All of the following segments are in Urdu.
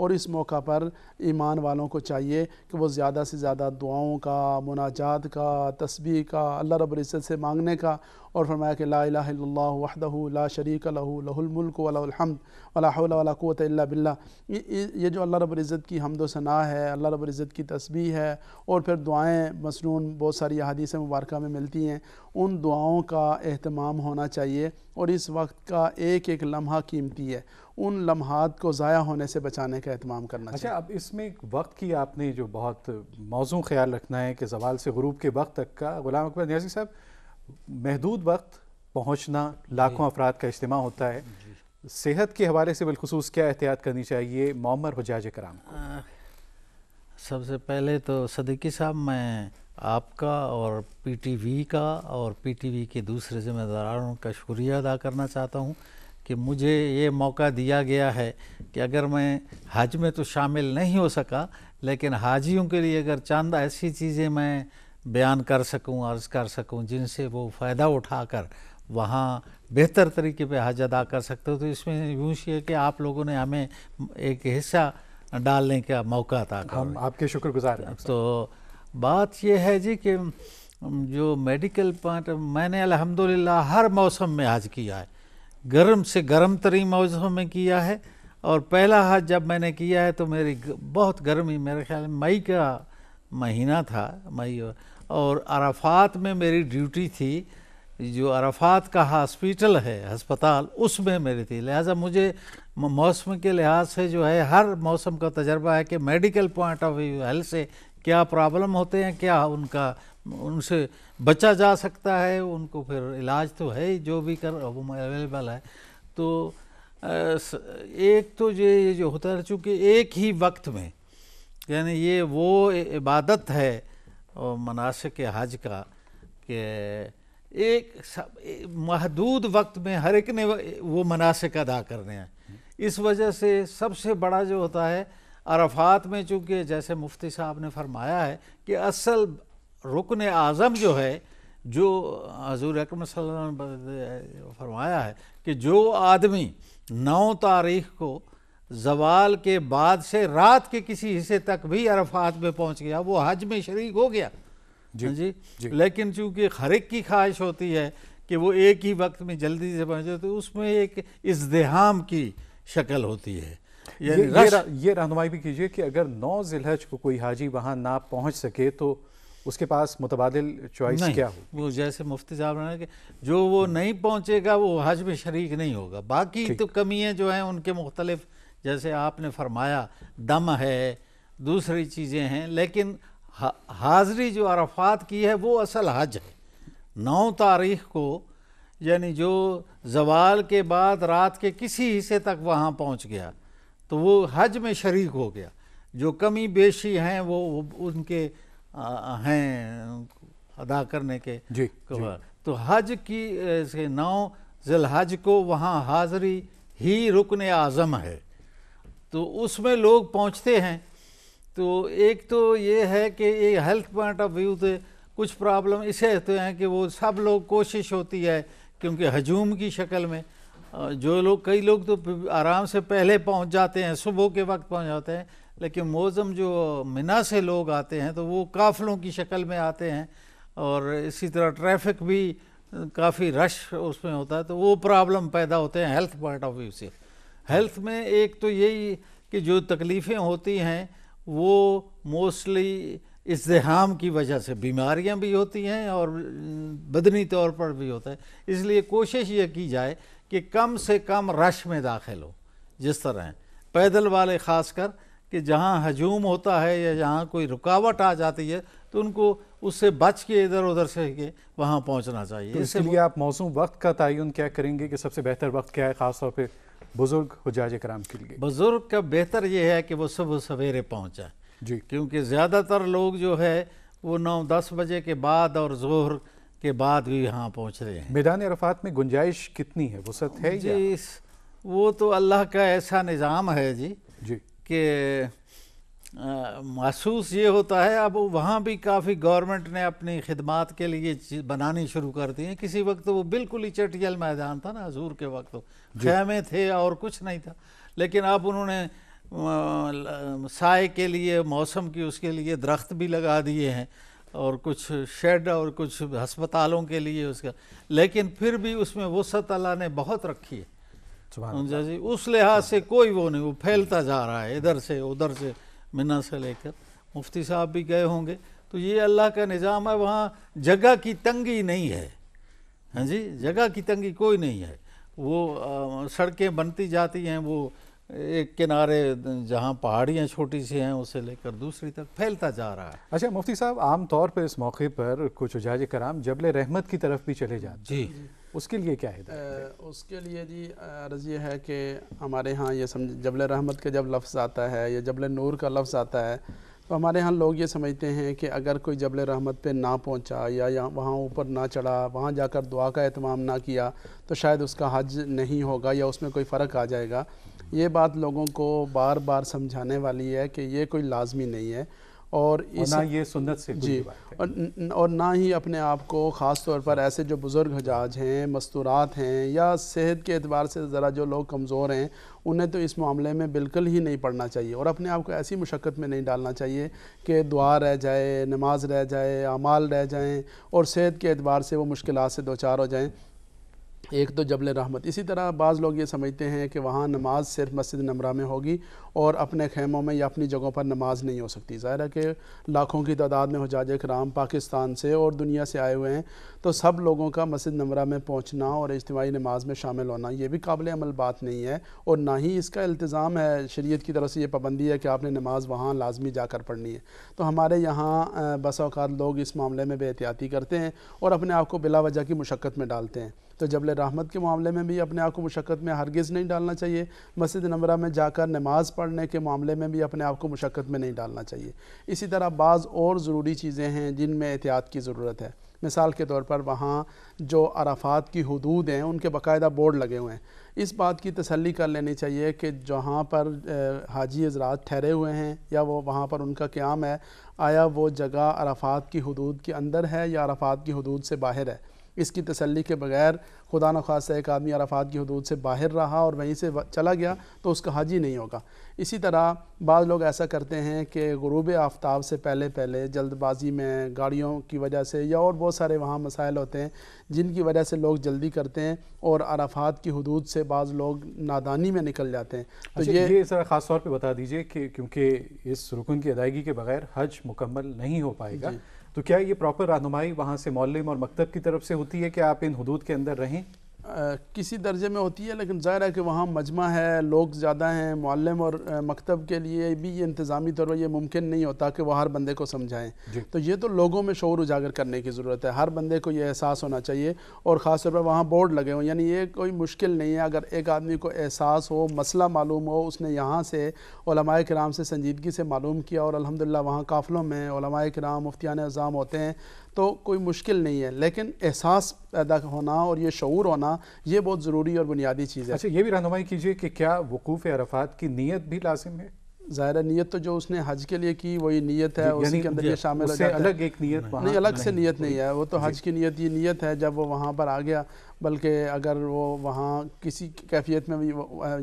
اور اس موقع پر ایمان والوں کو چاہیے کہ وہ زیادہ سے زیادہ دعاؤں کا، مناجات کا، تسبیح کا، اللہ رب العزت سے مانگنے کا، اور فرمایا کہ لا الہ الا اللہ وحدہ لا شریک لہ لہ الملک و لہ الحمد ولا حول ولا قوت الا باللہ. یہ جو اللہ رب العزت کی حمد و ثناء ہے، اللہ رب العزت کی تسبیح ہے، اور پھر دعائیں مسنون بہت ساری احادیث مبارکہ میں ملتی ہیں، ان دعاؤں کا اہتمام ہونا چاہیے. اور اس وقت کا ایک ایک لمحہ قیمتی ہے، ان لمحات کو ضائع ہونے سے بچانے کا اہتمام کرنا چاہیے. اچھا، اب اس میں وقت کی آپ نے جو بہت موزوں خیال رکھنا ہے کہ زوال سے غروب کے وقت تک کا. غلام اکبر نیازی صاحب، محدود وقت پہنچنا، لاکھوں افراد کا اجتماع ہوتا ہے، صحت کے حوالے سے بالخصوص کیا احتیاط کرنی چاہیے معمر حجاج کرام کو؟ سب سے پہلے تو صدیقی صاحب میں آپ کا اور پی ٹی وی کا اور پی ٹی وی کے دوسرے ذمہ داروں کا شکریہ ادا کرنا چاہتا ہوں کہ مجھے یہ موقع دیا گیا ہے کہ اگر میں حج میں تو شامل نہیں ہو سکا، لیکن حاجیوں کے لیے اگر چند ایسی چیزیں میں بیان کر سکوں، عرض کر سکوں، جن سے وہ فائدہ اٹھا کر وہاں بہتر طریقے پہ حج ادا کر سکتے ہو، تو اس میں یوں ہے کہ آپ لوگوں نے ہمیں ایک حصہ ڈالنے کا موقع عطا کر. ہم آپ کے شکر گزار ہیں. تو بات یہ ہے جی کہ جو میڈیکل پوائنٹ، میں نے الحمدللہ ہر موسم میں حج کیا ہے، گرم سے گرم ترین موسم میں کیا ہے. اور پہلا حج جب میں نے کیا ہے تو میری بہت گرمی، میرے خیال میں مئی کا مہینہ تھا، مئی، اور عرفات میں میری ڈیوٹی تھی. جو عرفات کا ہاسپیٹل ہے، ہسپتال، اس میں میری تھی. لہٰذا مجھے موسم کے لحاظ سے جو ہے ہر موسم کا تجربہ ہے کہ medical point of view health سے کیا پرابلم ہوتے ہیں، کیا ان سے بچا جا سکتا ہے، ان کو پھر علاج تو ہے جو بھی وہ اویلیبل ہے. تو ایک تو یہ جو ہوتا ہے، چونکہ ایک ہی وقت میں، یعنی یہ وہ عبادت ہے اور مناسک حج کا کہ ایک محدود وقت میں ہر ایک نے وہ مناسک ادا کرنے ہیں. اس وجہ سے سب سے بڑا جو ہوتا ہے عرفات میں، چونکہ جیسے مفتی صاحب نے فرمایا ہے کہ اصل رکن اعظم جو ہے، جو حضور اکرم صلی اللہ علیہ وسلم نے فرمایا ہے کہ جو آدمی 9 تاریخ کو زوال کے بعد سے رات کے کسی حصے تک بھی عرفات میں پہنچ گیا، وہ حج میں شریک ہو گیا. جی. لیکن چونکہ ہر ایک کی خواہش ہوتی ہے کہ وہ ایک ہی وقت میں جلدی سے پہنچے، تو اس میں ایک ازدحام کی شکل ہوتی ہے. یہ رہنمائی بھی کیجئے کہ اگر 9 ذی الحج کو کوئی حاجی وہاں نہ پہنچ سکے تو اس کے پاس متبادل چوائس کیا ہو؟ وہ جیسے مفتی صاحب نے کہ جو وہ نہیں پہنچے گا وہ حج میں شریک نہیں ہوگا. باقی تو کمیاں جو ہیں ان کے مختلف، جیسے آپ نے فرمایا دم ہے، دوسری چیزیں ہیں، لیکن حاضری جو عرفات کی ہے وہ اصل حج ہے. 9 تاریخ کو یعنی جو زوال کے بعد رات کے کسی حصے تک وہاں پہنچ گیا تو وہ حج میں شریک ہو گیا. جو کمی بیشی ہیں وہ ان کے ہیں ادا کرنے کے. تو حج کی 9 ذی الحج کو وہاں حاضری ہی رکن اعظم ہے، تو اس میں لوگ پہنچتے ہیں. تو ایک تو یہ ہے کہ یہ ہیلتھ پوائنٹ آف ویو سے کچھ پرابلم اسے ہوتے ہیں کہ وہ سب لوگ کوشش ہوتی ہے کیونکہ ہجوم کی شکل میں جو لوگ، کئی لوگ تو آرام سے پہلے پہنچ جاتے ہیں، صبح کے وقت پہنچ جاتے ہیں، لیکن معظم جو منا سے لوگ آتے ہیں تو وہ قافلوں کی شکل میں آتے ہیں، اور اسی طرح ٹریفک بھی کافی رش اس میں ہوتا ہے، تو وہ پرابلم پیدا ہوتے ہیں ہیلتھ پوائنٹ آف ویو سے. ہیلتھ میں ایک تو یہی کہ جو تکلیفیں ہوتی ہیں وہ موسٹلی ازدحام کی وجہ سے، بیماریاں بھی ہوتی ہیں اور بدنی طور پر بھی ہوتا ہے. اس لیے کوشش یہ کی جائے کہ کم سے کم رش میں داخل ہو، جس طرح ہیں پیدل والے خاص کر، کہ جہاں ہجوم ہوتا ہے یا جہاں کوئی رکاوٹ آ جاتی ہے تو ان کو اس سے بچ کے ادھر ادھر سے کہ وہاں پہنچنا چاہیے. اس کے لیے آپ موزوں وقت کا تعین کیا کریں گے کہ سب سے بہتر وقت کیا ہے، خاص طور پہ بزرگ حجاج کرام کے لیے؟ بزرگ کا بہتر یہ ہے کہ وہ صبح سویرے پہنچا جی، کیونکہ زیادہ تر لوگ جو ہے وہ 9-10 بجے کے بعد اور ظہر کے بعد بھی یہاں پہنچ رہے ہیں. میدان عرفات میں گنجائش کتنی ہے، وسعت ہے؟ جی وہ تو اللہ کا ایسا نظام ہے جی کہ محسوس یہ ہوتا ہے. اب وہاں بھی کافی گورنمنٹ نے اپنی خدمات کے لیے بنانی شروع کر دی ہیں. کسی وقت وہ بالکل ہی چٹیل میدان تھا نا، حضور کے وقت خیمے تھے اور کچھ نہیں تھا، لیکن اب انہوں نے سائے کے لیے موسم کی اس کے لیے درخت بھی لگا دیے ہیں اور کچھ شیڈ اور کچھ ہسپتالوں کے لیے اس کا، لیکن پھر بھی اس میں وسعت اللہ نے بہت رکھی ہے جی، اس لحاظ سے کوئی وہ نہیں، وہ پھیلتا جا رہا ہے ادھر سے ادھر سے، منہ سے لے کر مفتی صاحب بھی گئے ہوں گے، تو یہ اللہ کا نظام ہے، وہاں جگہ کی تنگی نہیں ہے، ہاں جی، جگہ کی تنگی کوئی نہیں ہے، وہ سڑکیں بنتی جاتی ہیں، وہ ایک کنارے جہاں پہاڑیاں چھوٹی سی ہیں اسے لے کر دوسری تک پھیلتا جا رہا ہے۔ اچھا مفتی صاحب، عام طور پر اس موقع پر کچھ حجاج کرام جبل رحمت کی طرف بھی چلے جاتے ہیں، جی، اس کے لیے کیا ہے؟ اس کے لیے جی عرض یہ ہے کہ ہمارے ہاں یہ جبل رحمت کا جب لفظ آتا ہے یا جبل نور کا لفظ آتا ہے تو ہمارے ہاں لوگ یہ سمجھتے ہیں کہ اگر کوئی جبل رحمت پہ نہ پہنچا یا وہاں اوپر نہ چڑھا، وہاں جا کر دعا کا اہتمام نہ کیا تو شاید اس کا حج نہیں ہوگا یا اس میں کوئی فرق آ جائے گا۔ یہ بات لوگوں کو بار بار سمجھانے والی ہے کہ یہ کوئی لازمی نہیں ہے، اور نہ یہ سنت سے جی، اور نہ ہی اپنے آپ کو خاص طور پر ایسے جو بزرگ حجاج ہیں، مستورات ہیں یا صحت کے اعتبار سے ذرا جو لوگ کمزور ہیں، انہیں تو اس معاملے میں بالکل ہی نہیں پڑھنا چاہیے اور اپنے آپ کو ایسی مشقت میں نہیں ڈالنا چاہیے کہ دعا رہ جائے، نماز رہ جائے، اعمال رہ جائیں اور صحت کے اعتبار سے وہ مشکلات سے دوچار ہو جائیں۔ ایک تو جبل رحمت، اسی طرح بعض لوگ یہ سمجھتے ہیں کہ وہاں نماز صرف مسجد نمرہ میں ہوگی اور اپنے خیموں میں یا اپنی جگہوں پر نماز نہیں ہو سکتی۔ ظاہر ہے کہ لاکھوں کی تعداد میں حجاج کرام پاکستان سے اور دنیا سے آئے ہوئے ہیں، تو سب لوگوں کا مسجد نمرہ میں پہنچنا اور اجتماعی نماز میں شامل ہونا یہ بھی قابل عمل بات نہیں ہے، اور نہ ہی اس کا التزام ہے، شریعت کی طرف سے یہ پابندی ہے کہ آپ نے نماز وہاں لازمی جا کر پڑھنی ہے۔ تو ہمارے یہاں بس اوقات لوگ اس معاملے میں بے احتیاطی کرتے ہیں اور اپنے آپ کو بلا وجہ کی مشقت میں ڈالتے ہیں۔ تو جبل رحمت کے معاملے میں بھی اپنے آپ کو مشقت میں ہرگز نہیں ڈالنا چاہیے، مسجد نمرہ میں جا کر نماز پڑھنے کے معاملے میں بھی اپنے آپ کو مشقت میں نہیں ڈالنا چاہیے۔ اسی طرح بعض اور ضروری چیزیں ہیں جن میں احتیاط کی ضرورت ہے۔ مثال کے طور پر وہاں جو عرفات کی حدود ہیں ان کے باقاعدہ بورڈ لگے ہوئے ہیں، اس بات کی تسلی کر لینی چاہیے کہ جہاں پر حاجی حضرات ٹھہرے ہوئے ہیں یا وہ وہاں پر ان کا قیام ہے، آیا وہ جگہ عرفات کی حدود کے اندر ہے یا عرفات کی حدود سے باہر ہے۔ اس کی تسلی کے بغیر خدا نخواستہ ایک آدمی عرفات کی حدود سے باہر رہا اور وہیں سے چلا گیا تو اس کا حج ہی نہیں ہوگا۔ اسی طرح بعض لوگ ایسا کرتے ہیں کہ غروب آفتاب سے پہلے جلد بازی میں، گاڑیوں کی وجہ سے یا اور بہت سارے وہاں مسائل ہوتے ہیں جن کی وجہ سے لوگ جلدی کرتے ہیں اور عرفات کی حدود سے بعض لوگ نادانی میں نکل جاتے ہیں۔ تو یہ ذرا خاص طور پہ بتا دیجئے کہ کیونکہ اس رکن کی ادائیگی کے بغیر حج مکمل نہیں ہو پائے گا، تو کیا یہ پراپر رہنمائی وہاں سے معلم اور مکتب کی طرف سے ہوتی ہے کہ آپ ان حدود کے اندر رہیں؟ کسی درجے میں ہوتی ہے، لیکن ظاہر ہے کہ وہاں مجمع ہے، لوگ زیادہ ہیں، معلم اور مکتب کے لیے بھی یہ انتظامی طور پر یہ ممکن نہیں ہوتا کہ وہ ہر بندے کو سمجھائیں۔ تو یہ تو لوگوں میں شعور اجاگر کرنے کی ضرورت ہے، ہر بندے کو یہ احساس ہونا چاہیے، اور خاص طور پر وہاں بورڈ لگے ہوئے، یعنی یہ کوئی مشکل نہیں ہے۔ اگر ایک آدمی کو احساس ہو، مسئلہ معلوم ہو، اس نے یہاں سے علماء کرام سے سنجیدگی سے معلوم کیا، اور الحمدللہ وہاں قافلوں میں علماء کرام، مفتیان اعظام ہوتے ہیں، تو کوئی مشکل نہیں ہے، لیکن احساس پیدا ہونا اور یہ شعور ہونا یہ بہت ضروری اور بنیادی چیز ہے۔ اچھا یہ بھی رہنمائی کیجئے کہ کیا وقوف عرفات کی نیت بھی لازم ہے؟ ظاہر نیت تو جو اس نے حج کے لیے کی وہی نیت ہے، اسی کے اندر یہ شامل ہو اس سے جاتا ہے۔ الگ ایک نیت نہیں، الگ سے نیت نہیں ہے، وہ تو حج کی نیت، یہ نیت ہے جب وہ وہاں پر آ گیا، بلکہ اگر وہ وہاں کسی کیفیت میں بھی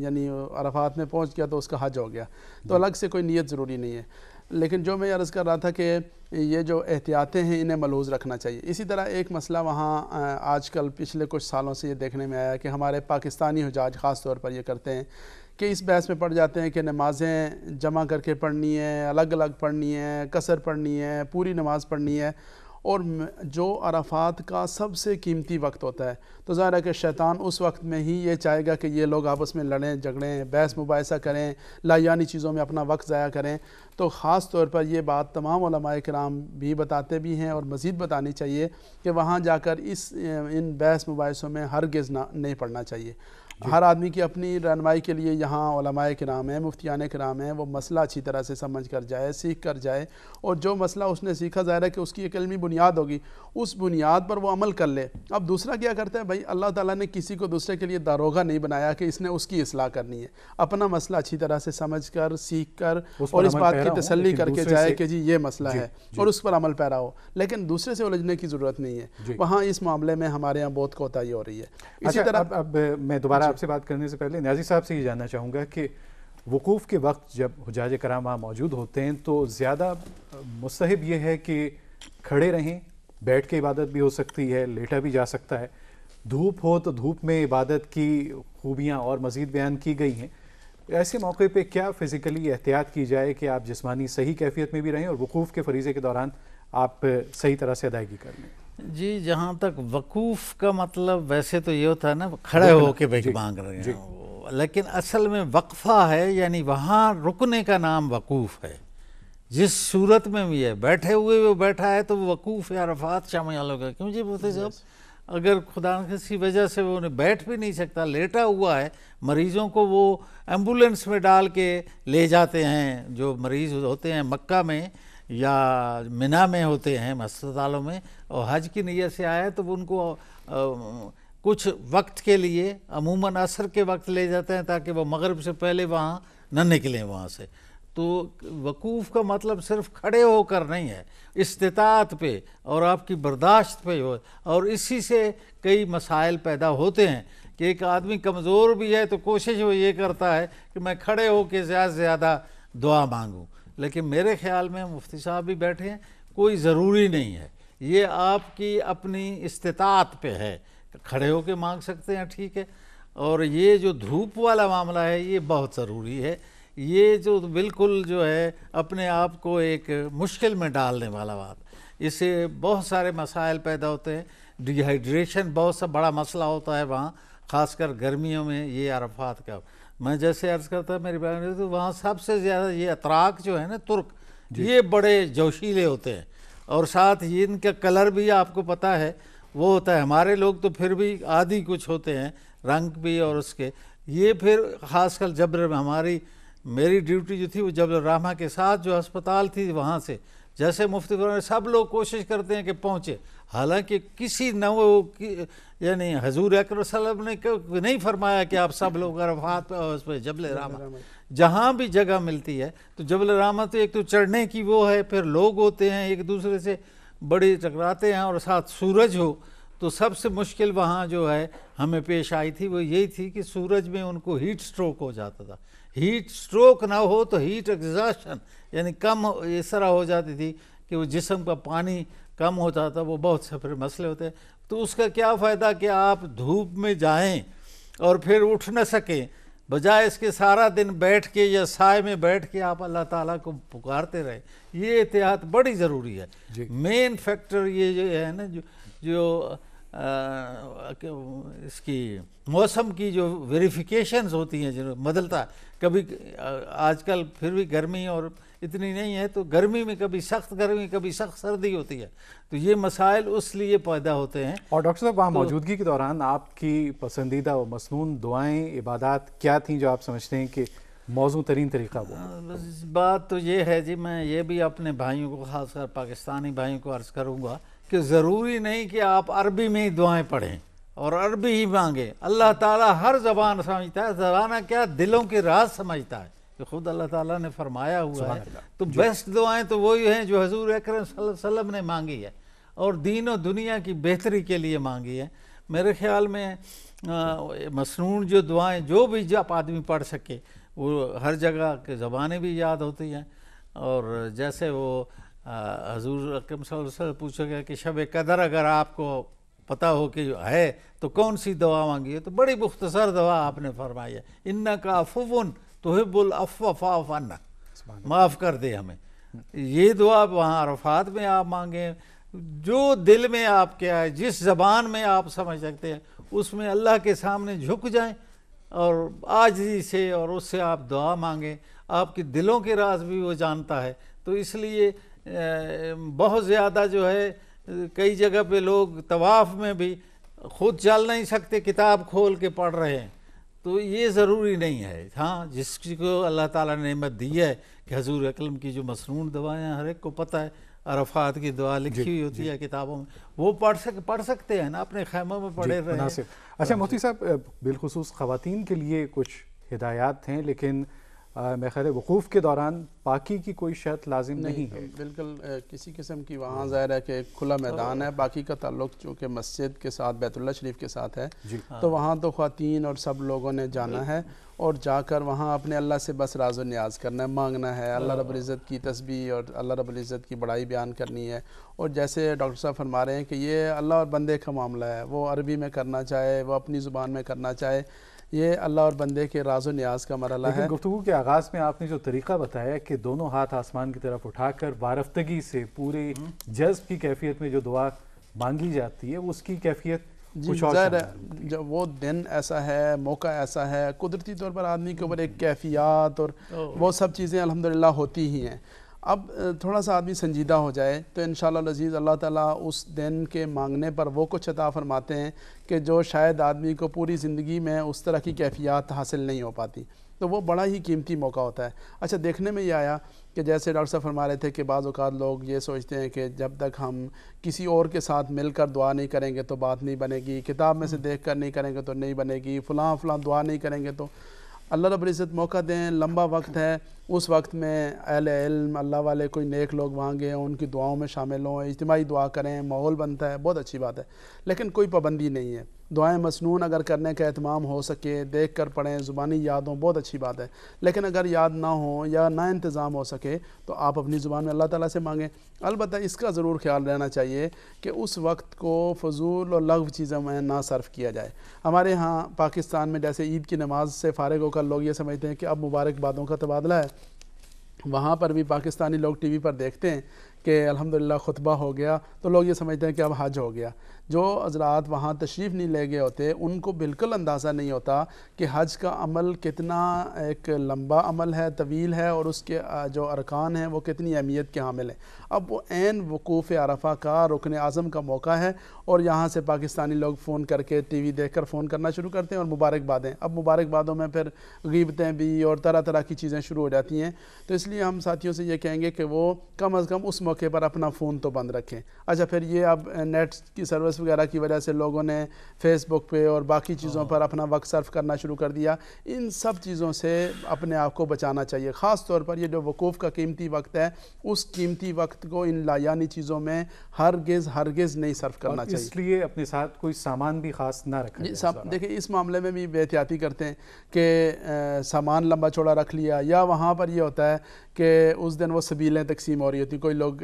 یعنی عرفات میں پہنچ گیا تو اس کا حج ہو گیا، تو الگ سے کوئی نیت ضروری نہیں ہے۔ لیکن جو میں عرض کر رہا تھا کہ یہ جو احتیاطیں ہیں انہیں ملحوظ رکھنا چاہیے۔ اسی طرح ایک مسئلہ وہاں آج کل پچھلے کچھ سالوں سے یہ دیکھنے میں آیا کہ ہمارے پاکستانی حجاج خاص طور پر یہ کرتے ہیں کہ اس بحث میں پڑ جاتے ہیں کہ نمازیں جمع کر کے پڑھنی ہے، الگ الگ پڑھنی ہے، قصر پڑھنی ہے، پوری نماز پڑھنی ہے، اور جو عرفات کا سب سے قیمتی وقت ہوتا ہے، تو ظاہر ہے کہ شیطان اس وقت میں ہی یہ چاہے گا کہ یہ لوگ آپس میں لڑیں جھگڑیں، بحث مباحثہ کریں، لایانی چیزوں میں اپنا وقت ضائع کریں۔ تو خاص طور پر یہ بات تمام علماء کرام بھی بتاتے بھی ہیں اور مزید بتانی چاہیے کہ وہاں جا کر ان بحث مباحثوں میں ہرگز نہیں پڑھنا چاہیے۔ ہر آدمی کی اپنی رہنمائی کے لیے یہاں علماء کرام ہیں، مفتیان کرام ہیں، وہ مسئلہ اچھی طرح سے سمجھ کر جائے، سیکھ کر جائے، اور جو مسئلہ اس نے سیکھا ظاہر ہے کہ اس کی ایک علمی بنیاد ہوگی، اس بنیاد پر وہ عمل کر لے۔ اب دوسرا کیا کرتا ہے بھائی، اللہ تعالیٰ نے کسی کو دوسرے کے لیے داروغہ نہیں بنایا کہ اس نے اس کی اصلاح کرنی ہے، اپنا مسئلہ اچھی طرح سے سمجھ کر، سیکھ کر، اور اس بات کی تسلی کر کے جائے کہ جی یہ مسئلہ ہے، اور اس پر عمل پیرا ہو، لیکن دوسرے سے الجھنے کی ضرورت نہیں ہے۔ وہاں اس معاملے میں ہمارے یہاں بہت کوتاہی ہو رہی ہے۔ اسی طرح اب میں دوبارہ آپ سے بات کرنے سے پہلے نیازی صاحب سے یہ جاننا چاہوں گا کہ وقوف کے وقت جب حجاج کرام وہاں موجود ہوتے ہیں تو زیادہ مستحب یہ ہے کہ کھڑے رہیں، بیٹھ کے عبادت بھی ہو سکتی ہے، لیٹا بھی جا سکتا ہے، دھوپ ہو تو دھوپ میں عبادت کی خوبیاں اور مزید بیان کی گئی ہیں. ایسے موقع پہ کیا فزیکلی احتیاط کی جائے کہ آپ جسمانی صحیح کیفیت میں بھی رہیں اور وقوف کے فریضے کے دوران آپ صحیح طرح سے ادائیگی کر لیں؟ جی جہاں تک وقوف کا مطلب ویسے تو یہ ہوتا ہے نا کھڑے ہو کے بیٹھ مانگ رہے ہیں، لیکن اصل میں وقفہ ہے، یعنی وہاں رکنے کا نام وقوف ہے. جس صورت میں بھی ہے بیٹھے ہوئے وہ بیٹھا ہے تو وہ وقوف عرفات شامل ہوگا. کیوں جی مفتی صاحب اگر خدا کسی وجہ سے وہ بیٹھ بھی نہیں سکتا، لیٹا ہوا ہے، مریضوں کو وہ ایمبولینس میں ڈال کے لے جاتے ہیں، جو مریض ہوتے ہیں مکہ میں یا منی میں ہوتے ہیں اسپتالوں میں، اور حج کی نیت سے آیا تو ان کو کچھ وقت کے لیے عموماً عصر کے وقت لے جاتے ہیں تاکہ وہ مغرب سے پہلے وہاں نہ نکلیں وہاں سے. تو وقوف کا مطلب صرف کھڑے ہو کر نہیں ہے، استطاعت پہ اور آپ کی برداشت پہ ہو. اور اسی سے کئی مسائل پیدا ہوتے ہیں کہ ایک آدمی کمزور بھی ہے تو کوشش وہ یہ کرتا ہے کہ میں کھڑے ہو کے زیادہ سے زیادہ دعا مانگوں. لیکن میرے خیال میں مفتی صاحب بھی بیٹھے ہیں، کوئی ضروری نہیں ہے، یہ آپ کی اپنی استطاعت پہ ہے. کھڑے ہو کے مانگ سکتے ہیں، ٹھیک ہے. اور یہ جو دھوپ والا معاملہ ہے یہ بہت ضروری ہے، یہ جو بالکل جو ہے اپنے آپ کو ایک مشکل میں ڈالنے والا بات. اس سے بہت سارے مسائل پیدا ہوتے ہیں. ڈی ہائیڈریشن بہت سا بڑا مسئلہ ہوتا ہے وہاں، خاص کر گرمیوں میں. یہ عرفات کا میں جیسے عرض کرتا میری بہن، تو وہاں سب سے زیادہ یہ اتراک جو ہے نا ترک، یہ بڑے جوشیلے ہوتے ہیں، اور ساتھ یہ ان کا کلر بھی آپ کو پتہ ہے وہ ہوتا ہے. ہمارے لوگ تو پھر بھی عادی کچھ ہوتے ہیں رنگ بھی اور اس کے. یہ پھر خاص کر جبر میری ڈیوٹی جو تھی وہ جبل الرحمہ کے ساتھ جو ہسپتال تھی وہاں سے جیسے مفتی فرمایا سب لوگ کوشش کرتے ہیں کہ پہنچے، حالانکہ کسی یعنی حضور اکرم صلی اللہ علیہ وسلم نے نہیں فرمایا کہ آپ سب لوگ عرفات اس پہ جبل الرحمہ. جہاں بھی جگہ ملتی ہے تو جبل الرحمہ تو ایک تو چڑھنے کی وہ ہے، پھر لوگ ہوتے ہیں ایک دوسرے سے بڑی ٹکراتے ہیں، اور ساتھ سورج ہو تو سب سے مشکل وہاں جو ہے ہمیں پیش آئی تھی وہ یہی تھی کہ سورج میں ان کو ہیٹ سٹروک ہو جاتا تھا. ہیٹ سٹروک نہ ہو تو ہیٹ ایگزاسشن یعنی کم اس طرح ہو جاتی تھی کہ وہ جسم کا پانی کم ہوتا تھا، وہ بہت سے پھر مسئلے ہوتے ہیں. تو اس کا کیا فائدہ کہ آپ دھوپ میں جائیں اور پھر اٹھ نہ سکیں، بجائے اس کے سارا دن بیٹھ کے یا سائے میں بیٹھ کے آپ اللہ تعالیٰ کو پکارتے رہے. یہ احتیاط بڑی ضروری ہے. مین فیکٹر یہ جو ہے نا جو اس کی موسم کی جو ویریفیکیشنز ہوتی ہیں جو بدلتا ہے، کبھی آج کل پھر بھی گرمی اور اتنی نہیں ہے تو گرمی میں کبھی سخت گرمی کبھی سخت سردی ہوتی ہے، تو یہ مسائل اس لیے پیدا ہوتے ہیں. اور ڈاکٹر صاحب وہاں موجودگی کے دوران آپ کی پسندیدہ و مسنون دعائیں عبادات کیا تھیں جو آپ سمجھتے ہیں کہ موزوں ترین طریقہ وہ؟ بات تو یہ ہے جی، میں یہ بھی اپنے بھائیوں کو خاص کر پاکستانی بھائیوں کو عرض کروں گا کہ ضروری نہیں کہ آپ عربی میں ہی دعائیں پڑھیں اور عربی ہی مانگیں. اللہ تعالیٰ ہر زبان سمجھتا ہے، زبانہ کیا دلوں کے راز سمجھتا ہے، کہ خود اللہ تعالیٰ نے فرمایا ہوا ہے. تو بیسٹ دعائیں تو وہی ہیں جو حضور اکرم صلی اللہ علیہ وسلم نے مانگی ہے اور دین و دنیا کی بہتری کے لیے مانگی ہے. میرے خیال میں مسنون جو دعائیں جو بھی جب آدمی پڑھ سکے وہ ہر جگہ کے زبانیں بھی یاد ہوتی ہیں. اور جیسے وہ حضور اکرم صلی اللہ علیہ وسلم پوچھا گیا کہ شب قدر اگر آپ کو پتہ ہو کہ ہے تو کون سی دعا مانگی ہے، تو بڑی مختصر دعا آپ نے فرمائی ہے، انکا عفو تحب العفو فاعف عنا، معاف کر دے ہمیں. یہ دعا وہاں عرفات میں آپ مانگیں، جو دل میں آپ کیا ہے جس زبان میں آپ سمجھ سکتے ہیں اس میں اللہ کے سامنے جھک جائیں اور عاجزی سے اور اس سے آپ دعا مانگیں. آپ کے دلوں کے راز بھی وہ جانتا ہے. تو اس لیے بہت زیادہ جو ہے کئی جگہ پہ لوگ طواف میں بھی خود چل نہیں سکتے، کتاب کھول کے پڑھ رہے ہیں، تو یہ ضروری نہیں ہے. ہاں جس کو اللہ تعالیٰ نے نعمت دی ہے کہ حضور اکرم کی جو مسنون دعائیں ہر ایک کو پتہ ہے، عرفات کی دعا لکھی ہوئی ہوتی ہے کتابوں میں، وہ پڑھ سکتے ہیں نا، اپنے خیموں میں پڑھے رہے. اچھا مفتی صاحب، بالخصوص خواتین کے لیے کچھ ہدایات ہیں، لیکن میرے خیال ہے وقوف کے دوران پاکی کی کوئی شرط لازم نہیں ہے. بالکل کسی قسم کی وہاں ظاہر ہے کہ کھلا میدان ہے. باقی کا تعلق چونکہ مسجد کے ساتھ بیت اللہ شریف کے ساتھ ہے تو وہاں تو خواتین اور سب لوگوں نے جانا ہے اور جا کر وہاں اپنے اللہ سے بس راز و نیاز کرنا ہے, مانگنا ہے, اللہ رب العزت کی تسبیح اور اللہ رب العزت کی بڑائی بیان کرنی ہے. اور جیسے ڈاکٹر صاحب فرما رہے ہیں کہ یہ اللہ اور بندے کا معاملہ ہے, وہ عربی میں کرنا چاہے, وہ اپنی زبان میں کرنا چاہے, یہ اللہ اور بندے کے راز و نیاز کا مرحلہ ہے. لیکن گفتگو کے آغاز میں آپ نے جو طریقہ بتایا کہ دونوں ہاتھ آسمان کی طرف اٹھا کر وارفتگی سے پورے جذب کی کیفیت میں جو دعا مانگی جاتی ہے اس کی کیفیت کچھ اور ظاہر ہے جب وہ دن ایسا ہے, موقع ایسا ہے, قدرتی طور پر آدمی کے اوپر ایک کیفیات اور وہ سب چیزیں الحمدللہ ہوتی ہی ہیں. اب تھوڑا سا آدمی سنجیدہ ہو جائے تو انشاءاللہ العزیز اللہ تعالیٰ اس دن کے مانگنے پر وہ کچھ عطا فرماتے ہیں کہ جو شاید آدمی کو پوری زندگی میں اس طرح کی کیفیات حاصل نہیں ہو پاتی. تو وہ بڑا ہی قیمتی موقع ہوتا ہے. اچھا دیکھنے میں یہ آیا کہ جیسے ڈاکٹر صاحب فرما رہے تھے کہ بعض اوقات لوگ یہ سوچتے ہیں کہ جب تک ہم کسی اور کے ساتھ مل کر دعا نہیں کریں گے تو بات نہیں بنے گی, کتاب میں سے دیکھ کر نہیں کریں گے تو نہیں بنے گی, فلاں دعا نہیں کریں گے تو. اللہ رب العزت موقع دیں, لمبا وقت ہے, اس وقت میں اہل علم اللہ والے کوئی نیک لوگ وہاں گئے ہوں, ان کی دعاؤں میں شامل ہوں, اجتماعی دعا کریں, ماحول بنتا ہے, بہت اچھی بات ہے. لیکن کوئی پابندی نہیں ہے. دعائیں مسنون اگر کرنے کا اہتمام ہو سکے, دیکھ کر پڑھیں, زبانی یاد ہوں, بہت اچھی بات ہے. لیکن اگر یاد نہ ہوں یا نہ انتظام ہو سکے تو آپ اپنی زبان میں اللہ تعالیٰ سے مانگیں. البتہ اس کا ضرور خیال رہنا چاہیے کہ اس وقت کو فضول اور لغو چیزوں میں نہ صرف کیا جائے. ہمارے ہاں پاکستان میں جیسے عید کی نماز سے فارغ ہو کر لوگ یہ سمجھتے ہیں کہ اب مبارکبادوں کا تبادلہ ہے. وہاں پر بھی پاکستانی لوگ ٹی وی پر دیکھتے ہیں کہ الحمدللہ خطبہ ہو گیا تو لوگ یہ سمجھتے ہیں کہ اب حج ہو گیا. جو حضرات وہاں تشریف نہیں لے گئے ہوتے ان کو بالکل اندازہ نہیں ہوتا کہ حج کا عمل کتنا ایک لمبا عمل ہے, طویل ہے, اور اس کے جو ارکان ہیں وہ کتنی اہمیت کے حامل ہیں. اب وہ عین وقوف عرفہ کا رکن اعظم کا موقع ہے اور یہاں سے پاکستانی لوگ فون کر کے ٹی وی دیکھ کر فون کرنا شروع کرتے ہیں اور مبارکبادیں. اب مبارکبادوں میں پھر غیبتیں بھی اور طرح طرح کی چیزیں شروع ہو جاتی ہیں. تو اس لیے ہم ساتھیوں سے یہ کہیں گے کہ وہ کم از کم اس موقع پر اپنا فون تو بند رکھیں. اچھا پھر یہ اب نیٹ کی سروس وغیرہ کی وجہ سے لوگوں نے فیس بک پہ اور باقی چیزوں پر اپنا وقت صرف کرنا شروع کر دیا. ان سب چیزوں سے اپنے آپ کو بچانا چاہیے. خاص طور پر یہ جو وقوف کا قیمتی وقت ہے اس قیمتی وقت کو ان لایانی چیزوں میں ہرگز نہیں صرف کرنا چاہیے. اس لیے اپنے ساتھ کوئی سامان بھی خاص نہ رکھیں. دیکھیں اس معاملے میں بھی بے احتیاطی کرتے ہیں کہ سامان لمبا چوڑا رکھ لیا, یا وہاں پر یہ ہوتا ہے کہ اس دن وہ سبیلیں تقسیم ہو رہی ہوتی, کوئی لوگ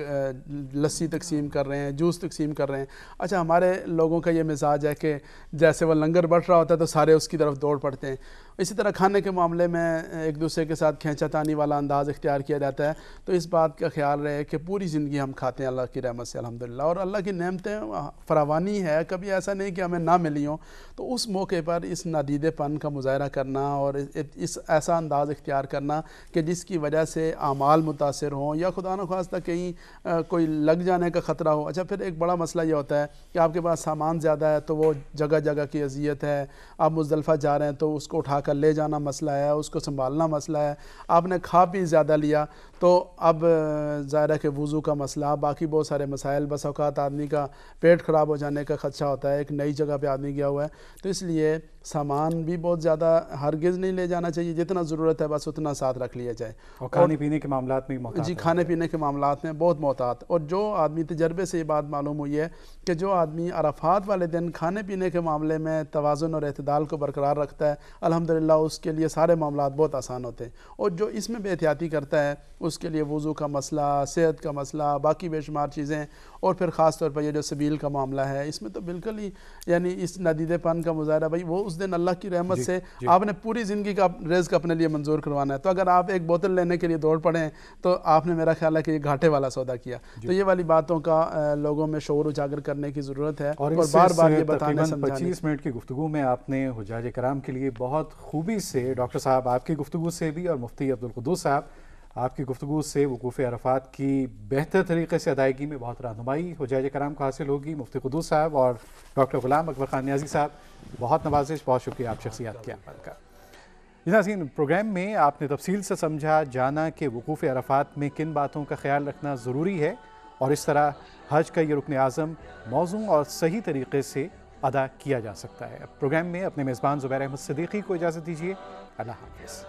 لسی تقسیم کر رہے ہیں, جوس تقسیم کر رہے ہیں. اچھا ہمارے لوگوں کا یہ مزاج ہے کہ جیسے وہ لنگر بڑھ رہا ہوتا ہے تو سارے اس کی طرف دوڑ پڑتے ہیں. اسی طرح کھانے کے معاملے میں ایک دوسرے کے ساتھ کھینچا تانی والا انداز اختیار کیا جاتا ہے. تو اس بات کا خیال رہے کہ پوری زندگی ہم کھاتے ہیں اللہ کی رحمت سے الحمدللہ, اور اللہ کی نعمتیں فراوانی ہے, کبھی ایسا نہیں کہ ہمیں نہ ملی ہوں. تو اس موقع پر اس نادیدے پن کا مظاہرہ کرنا اور اس ایسا انداز اختیار کرنا کہ جس کی وجہ سے اعمال متاثر ہوں یا خدا نخواستہ کہیں کوئی لگ جانے کا خطرہ ہو. اچھا پھر ایک بڑا مسئلہ یہ ہوتا ہے کہ آپ کے پاس سامان زیادہ ہے تو وہ جگہ جگہ کی اذیت ہے. آپ مزدلفہ جا رہے ہیں تو اس کو اٹھا کر لے جانا مسئلہ ہے, اس کو سنبھالنا مسئلہ ہے. آپ نے کھا پی زیادہ لیا تو اب ظاہر ہے کہ وضو کا مسئلہ, باقی بہت سارے مسائل, بس اوقات آدمی کا پیٹ خراب ہو جانے کا خدشہ ہوتا ہے, ایک نئی جگہ پہ آدمی گیا ہوا ہے. تو اس لیے سامان بھی بہت زیادہ ہرگز نہیں لے جانا چاہیے, جتنا ضرورت ہے بس اتنا ساتھ رکھ لیا جائے. اور کھانے پینے کے معاملات میں محتاط. جی کھانے پینے کے معاملات میں بہت محتاط. اور جو آدمی تجربے سے یہ بات معلوم ہوئی ہے کہ جو آدمی عرفات والے دن کھانے پینے کے معاملے میں توازن اور اعتدال کو برقرار رکھتا ہے الحمدللہ اس کے لیے سارے معاملات بہت آسان ہوتے ہیں. اور جو اس میں بے احتیاطی کرتا ہے اس کے لیے وضو کا مسئلہ, صحت کا مسئلہ, باقی بے شمار چیزیں, اور پھر خاص طور پر یہ جو سبیل کا معاملہ ہے اس میں تو بالکل ہی یعنی اس ندیدے پن کا مظاہرہ, بھائی وہ اس دن اللہ کی رحمت سے آپ نے پوری زندگی کا رزق اپنے لیے منظور کروانا ہے. تو اگر آپ ایک بوتل لینے کے لیے دوڑ پڑیں تو آپ نے میرا خیال ہے کہ یہ گھاٹے والا سودا کیا. تو یہ والی باتوں کا لوگوں میں شعور اجاگر کرنے کی ضرورت ہے اور بار بار یہ بتانا سمجھانے. 25 منٹ کی گفتگو میں آپ نے حجاج کرام کے لیے بہت خوبی سے, ڈاکٹر صاحب آپ کی گفتگو سے بھی اور مفتی عبدالقدوس صاحب آپ کی گفتگو سے وقوف عرفات کی بہتر طریقے سے ادائیگی میں بہت رہنمائی حجاج کرام کو حاصل ہوگی. مفتی قدوس صاحب اور ڈاکٹر غلام اکبر خان نیازی صاحب بہت نوازش, بہت شکریہ آپ شخصیات کے عمل کا. ناظرین پروگرام میں آپ نے تفصیل سے سمجھا, جانا کہ وقوف عرفات میں کن باتوں کا خیال رکھنا ضروری ہے اور اس طرح حج کا یہ رکن اعظم موزوں اور صحیح طریقے سے ادا کیا جا سکتا ہے. پروگرام میں اپنے میزبان زبیر احمد صدیقی کو اجازت دیجیے. اللہ حافظ.